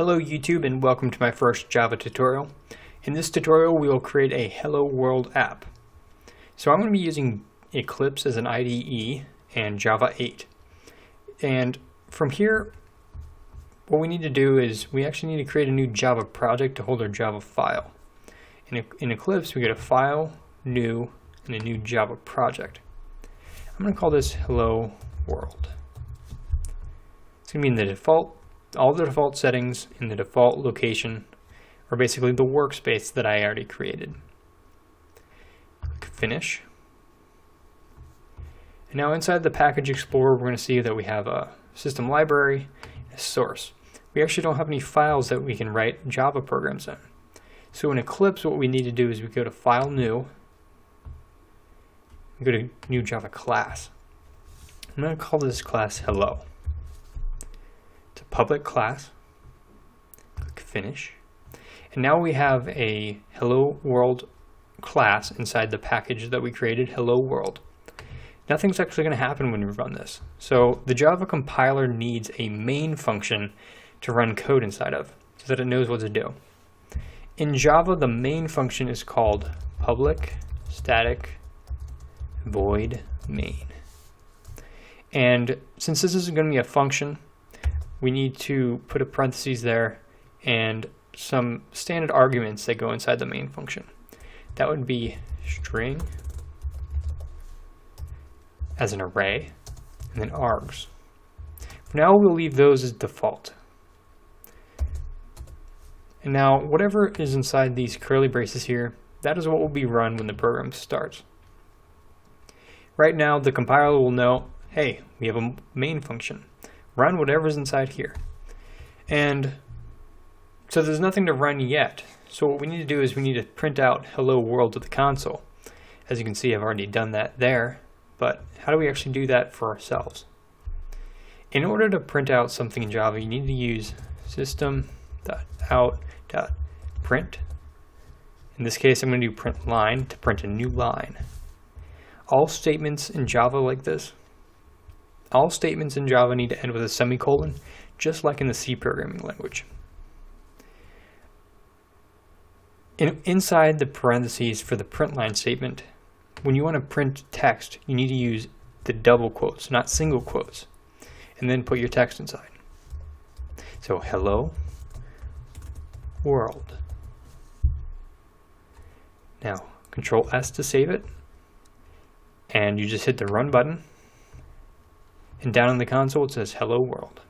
Hello YouTube and welcome to my first Java tutorial. In this tutorial we will create a Hello World app. So I'm going to be using Eclipse as an IDE and Java 8. And from here what we need to do is we actually need to create a new Java project to hold our Java file. In Eclipse we go to File, New, and a new Java project. I'm going to call this Hello World. It's going to be in the default. All the default settings in the default location are basically the workspace that I already created. Click Finish. And now inside the Package Explorer we're going to see that we have a system library and a source. We actually don't have any files that we can write Java programs in. So in Eclipse what we need to do is we go to File, New, we go to New Java Class. I'm going to call this class Hello. Public class, click Finish, and now we have a Hello World class inside the package that we created, Hello World. Nothing's actually going to happen when we run this. So the Java compiler needs a main function to run code inside of so that it knows what to do. In Java, the main function is called public static void main. And since this isn't going to be a function, we need to put a parentheses there and some standard arguments that go inside the main function. That would be string as an array and then args. For now we'll leave those as default. And now whatever is inside these curly braces here, that is what will be run when the program starts. Right now the compiler will know, hey, we have a main function. Run whatever's inside here. And so there's nothing to run yet. So what we need to do is we need to print out Hello World to the console. As you can see, I've already done that there, but how do we actually do that for ourselves? In order to print out something in Java, you need to use system.out.print. In this case, I'm going to do print line to print a new line. All statements in Java like this, all statements in Java need to end with a semicolon, just like in the C programming language. Inside the parentheses for the print line statement, when you want to print text, you need to use the double quotes, not single quotes, and then put your text inside. So, Hello World. Now, Control S to save it, and you just hit the Run button. And down in the console it says Hello World.